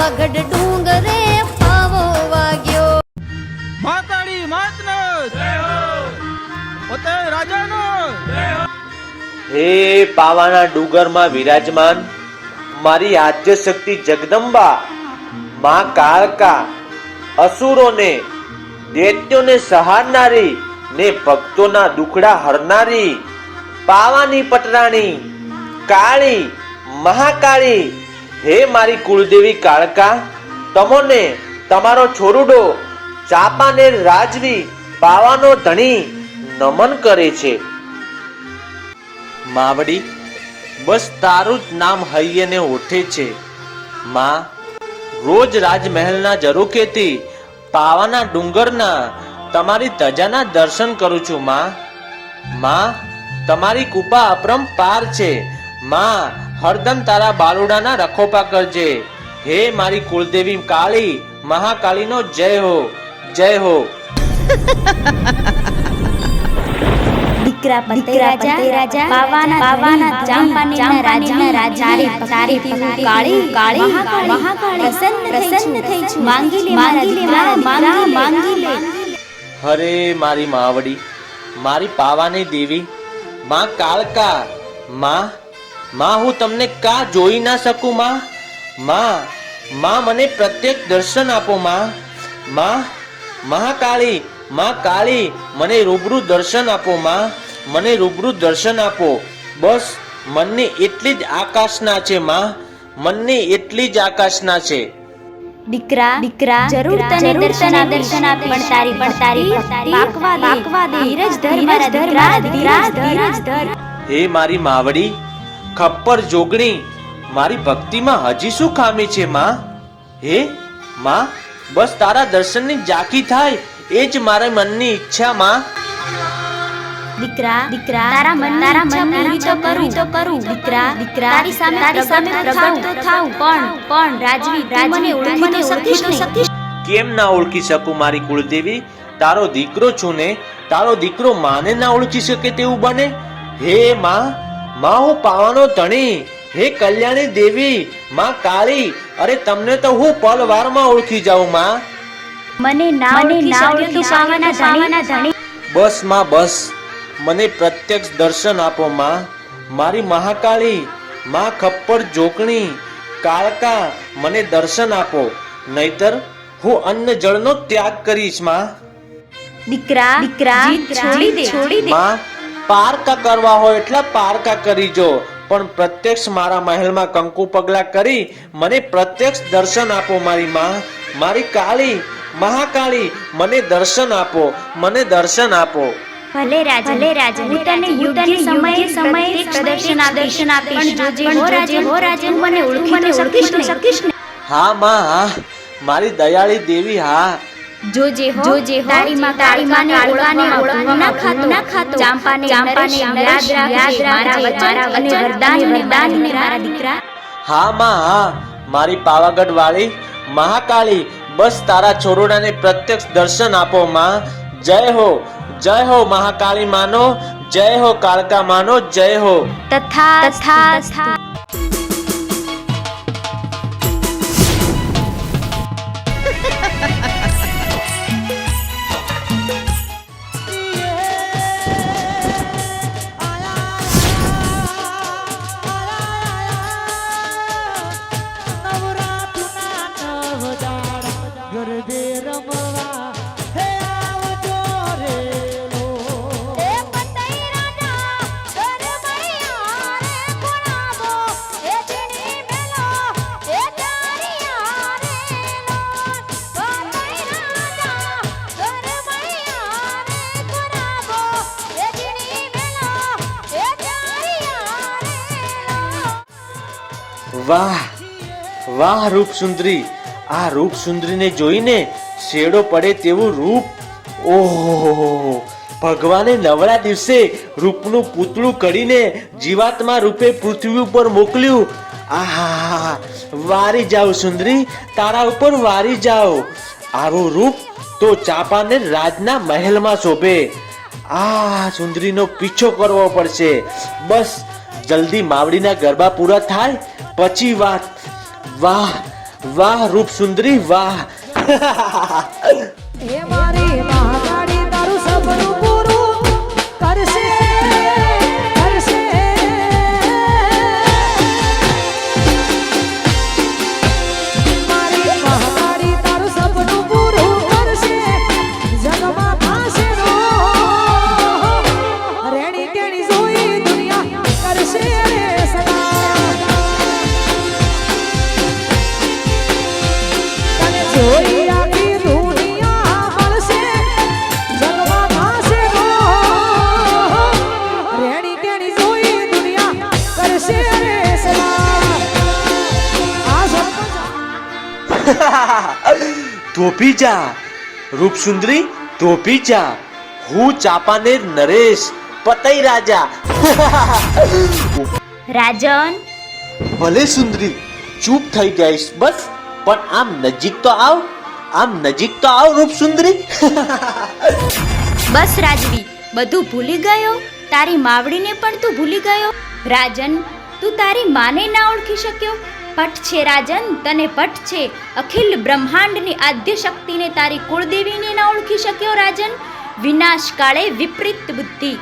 પાવાગઢ ડુંગરે પાવો વાગ્યો. માતાડી માતનો જય હો, પોતે રાજાનો જય હો. હે પાવાના ડુંગરમાં વિરાજમાન મારી આદ્ય શક્તિ જગદંબા, માં કાળકા, અસુરોને દૈત્યોને સહારનારી ને ભક્તોના દુખડા હરનારી, પાવાની પટરાણી, કાળી, મહાકાળી, હે મારી કુળદેવી કાળકા, તમોને તમારો છોરુડો ચાપાનેર રાજવી પાવાનો ધણી નમન કરે છે. માવડી, બસ તારું જ નામ હૈયે ને ઓઠે છે. માં, રોજ રાજમહેલના ઝરૂખેથી પાવાના ડુંગરના તમારી ધજાના દર્શન કરું છું. માં, તમારી કૃપા અપરંપાર છે. માં, હરદમ તારા બાલુડાના રખોપા કરજે. હે મારી કુળદેવી કાળી, મહાકાળીનો જય હો, જય હો. દીકરા પતે રાજા પાવાના ચાંપાનેરના રાજના રાજા તારી કાળી મહાકાળી પ્રસન્ન થઈ છું. માંગી લે માંગી લે. હરે મારી માવડી, મારી પાવાની દેવી, માં કાળકા, માં હું તમને કા જોઈ ના શકું? માં મને પ્રત્યક્ષ દર્શન આપો. માં મહાકાળી, માં કાળી, મને રૂબરૂ દર્શન આપો. મને રૂબરૂ દર્શન આપો. બસ મનની એટલી જ આકાશના છે. મનની એટલી જ આકાશના છે. દીકરા જરૂર તને દર્શન આપે, પણ તારી પાકવા દે. ધીરજ ધર મારા દીકરા, ધીરજ ધર. હે મારી માવડી, ખપ્પર જોગણી, મારી ભક્તિમાં હજી શું ખામી છે? હે માં, બસ તારા દર્શનની ઝાંખી થાય એ જ મારા મનની ઈચ્છા. દીકરા તારા મનની ઈચ્છા પૂરી તો કરું. દીકરા તારી સામે પ્રગટ તો થાઉં, પણ રાજવી મને ઓળખી શકીશ? કેમ ના ઓળખી શકું મારી કુળદેવી? તારો દીકરો છું ને, તારો દીકરો માને ના ઓળખી શકે તેવું બને? હે માં, હું પાવાનો ધણી, હે કલ્યાણી દેવી, માં કાળી, અરે તમને તો હું પલવારમાં ઓળખી જાઉં. મને ના ઓળખી પાવાના ધણી. બસ બસ, મને પ્રત્યક્ષ દર્શન આપો. મારી મહાકાળી, માં ખપ્પર જોકણી, કાળકા, મને દર્શન આપો, નહીતર હું અન્ન જળનો ત્યાગ કરીશ. દીકરા છોડી દે. પારકા કરવા હોય એટલા પારકા કરી જો, પણ પ્રત્યક્ષ મારા મહેલમાં કંકુ પગલા કરી મને પ્રત્યક્ષ દર્શન આપો. મારી કાળી, મહાકાળી, મને દર્શન આપો, મને દર્શન આપો. ભલે રાજા, હું તને યોગ્ય સમયે પ્રદર્શન આપીશ. પણ હો રાજા, મને ઓળખી તો શકીશ ને? હા મારી દયાળી દેવી. જોજે તારી માને ઓળખવામાં ના ખાતો. ચાંપાને યાદ રાખજે મારા વચન અને વરદાનને મારા દીકરા. હા મારી પાવાગઢ વાળી મહાકાળી, બસ તારા છોરોડાને પ્રત્યક્ષ દર્શન આપો. જય હો મહાકાળી માનો, જય હો કાળકા માનો, જય હો. તથા વાહ રૂપ સુંદરી, આ રૂપ સુંદરીને જોઈને શેડો પડે તેવું રૂપ. ઓહો, ભગવાને નવડા દિવસે રૂપનું પૂતળું કરીને જીવાત્મા રૂપે પૃથ્વી ઉપર મોકલ્યું. આહા, વારી જાઓ સુંદરી, તારા ઉપર વારી જાઓ. આવું રૂપ તો ચાપાનેર રાજના મહેલમાં શોભે. આ સુંદરીનો પીછો કરવો પડશે. બસ જલ્દી માવડીના ગરબા પૂરા થાય પછી વાત. વાહ વાહ રૂપ સુંદરી વાહ. હે મારી મહાકાળી તારું સપનું પૂરું કરશે કરશે. મારી મહાકાળી તારું સપનું પૂરું કરશે. જગમાં થશે નો રેણી કેણી જોઈ દુનિયા કરશે રે સદા. તને જોઈ આખી દુનિયા મળશે. જગમાં થશે નો રેણી કેણી જોઈ દુનિયા કરશે રે સદા. આ ધોપી જા રૂપ સુંદરી ધોપી જા. હું ચાપાનેર નરેશ પતઈ રાજા. રાજન ભલે સુંદરી ચૂપ થઈ જઈશ બસ, પણ આમ નજીક તો આવ, આમ નજીક તો આવ રૂપ સુંદરી. બસ રાજવી, બધું ભૂલી ગયો? તારી માવડીને પણ તું ભૂલી ગયો? રાજન, તું તારી માને ના ઓળખી શક્યો? પટ છે રાજન, તને પટ છે. અખિલ બ્રહ્માંડની આદ્ય શક્તિને તારી કુળદેવીને ના ઓળખી શક્યો રાજન? વિનાશ કાળે વિપરીત બુદ્ધિ.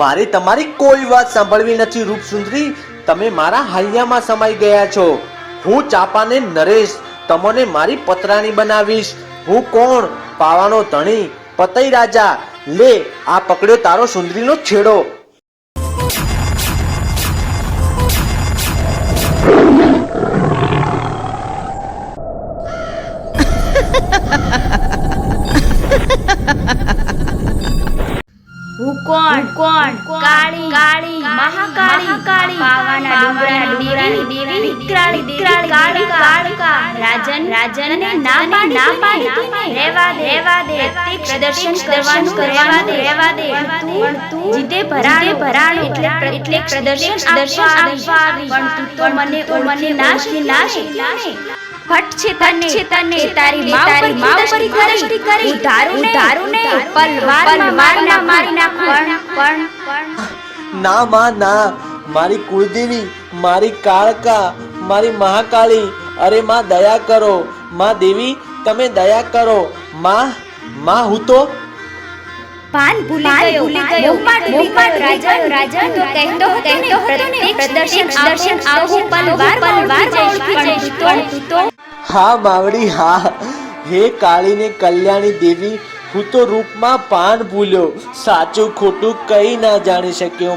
મારે તમારી કોઈ વાત સાંભળવી નથી રૂપ સુંદરી. તમે મારા હાલિયામાં સમાઈ ગયા છો. હું ચાપાને નરેશ તમને મારી પતરાણી બનાવીશ. હું કોણ? પાવાનો ધણી પતઈ રાજા. લે આ પકડ્યો તારો સુંદરીનો છેડો. હું કોણ? કાળી કાળી મહાકાળી પાવાના ડુંગરાની દેવી વિકરાળી કાળિકા. રાજન ને ના પાડી રહેવા દે પ્રદર્શન કરવાનું રહેવા દે. તું જીદે ભરાણું એટલે પ્રદર્શન આપવા પણ તું તો મને ના શીખી. ફટ છે તને તારી માવ પર દ્રષ્ટિ કરી. હું ધારું ને પલવારમાં મારી નાખું. પણ ના માં ના, મારી કુળદેવી, મારી કાળકા, મારી મહાકાળી. અરે માં દયા કરો, માં દેવી તમે દયા કરો. માં હું તો ભાન ભૂલી ગયો. મોહમાં રાજન તો કહેતો પ્રદર્શન આવું પલવાર પણ તું તો હા માવડી હા. હે કાળીને કલ્યાણી દેવી, હું તો રૂપમાં પાન ભૂલ્યો. સાચું ખોટું કઈ ના જાણી શક્યો.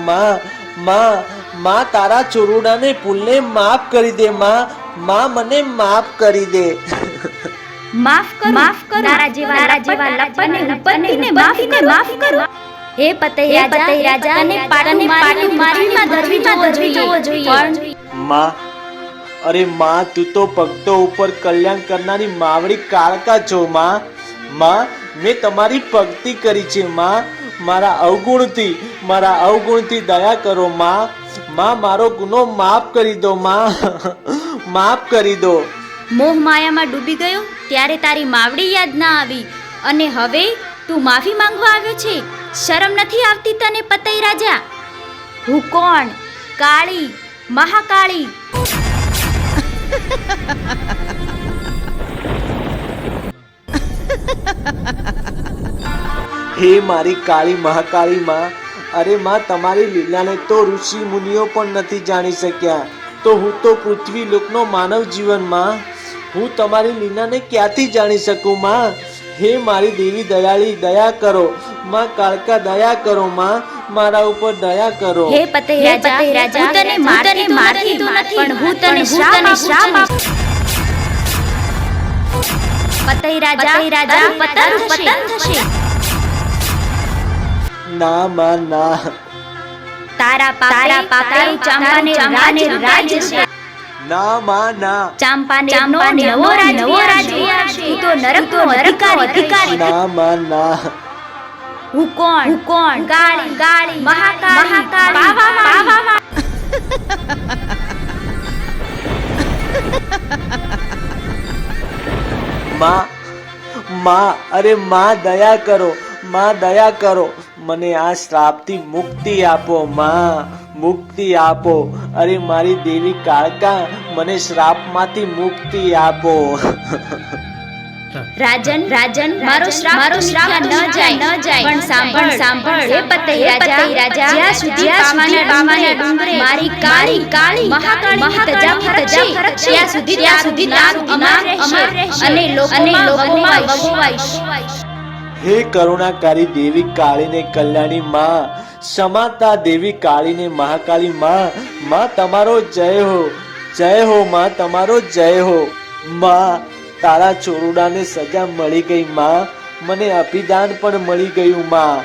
માં તારા ચોરુડાને ભૂલને માફ કરી દે. માં મને માફ કરી દે. માફ કરો તારા જેવા લપને ઉપરને માફ કરો. હે પતઈ રાજા, તને પાટું મારીમાં ધરવી જોઈએ. માં, અરે માં તું તો ભક્તો ઉપર કલ્યાણ કરનારી માવડી કાળકા છો. માં મેં તમારી ભક્તિ કરી છે. મારા અવગુણથી દયા કરો. માં મારો ગુનો માફ કરી દો. માફ કરી દો. મોહ માયામાં ડૂબી ગયો ત્યારે તારી માવડી યાદ ના આવી અને હવે તું માફી માંગવા આવ્યો છે? શરમ નથી આવતી તને પતઈ રાજા? હું કોણ? કાળી મહાકાળી. હે મારી કાળી મહાકાળી માં, અરે માં તમારી લીલાને તો ઋષિ મુનિઓ પણ નથી જાણી શક્યા. તો હું તો પૃથ્વી લોકનો માનવ જીવન માં, હું તમારી લીલાને ક્યાંથી જાણી શકું? માં હે મારી દેવી દયાળી, દયા કરો. માં કાળકા દયા કરો. માં મારા ઉપર દયા કરો. હે પતઈ રાજા, હું તને મારતી તો નથી, પણ હું તને શ્રાપ આપું. પતઈ રાજા પતન થશે. ના માં ના. તારા પાપે ચાંપાને રાજ છે. ના માં ના. ચાંપાનેરનો નવો રાજ. તું તો નરકનો અધિકારી. ના માં ના. હું કોણ? કાળી મહાકાળી પાવામાં. માં અરે માં દયા કરો. માં દયા કરો. મને આ શ્રાપથી મુક્તિ આપો માં, મુક્તિ આપો. અરે મારી દેવી કાળકા, મને શ્રાપમાંથી મુક્તિ આપો. રાજન મારો શ્રાપ ન જાય પણ સાંભળ હે પતઈ રાજા જ્યાં સુધી પાવાના ડુંગરે મારી કાળી મહાકાળી તજા ફરકશે ત્યાં સુધી તારું અમર રહેશે અને લોકોમાં વગોવાઈશ. હે કરુણાકારી દેવી કાળીને કલ્યાણી માં, સમાતા દેવી કાળીને મહાકાળી માં, માં તમારો જય હો માં, તમારો જય હો માં. તારા ચોરુડાને સજા મળી ગઈ માં, મને અભિદાન પણ મળી ગયું માં.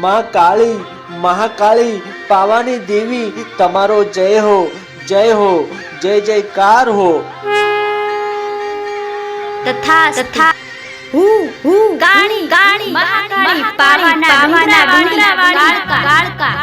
માં કાળી, મહાકાળી, પાવાની દેવી, તમારો જય હો, જય જયકાર હો. તથા હું કાળી મહાકાળી પાવાના ડુંગરા વાળી કાળકા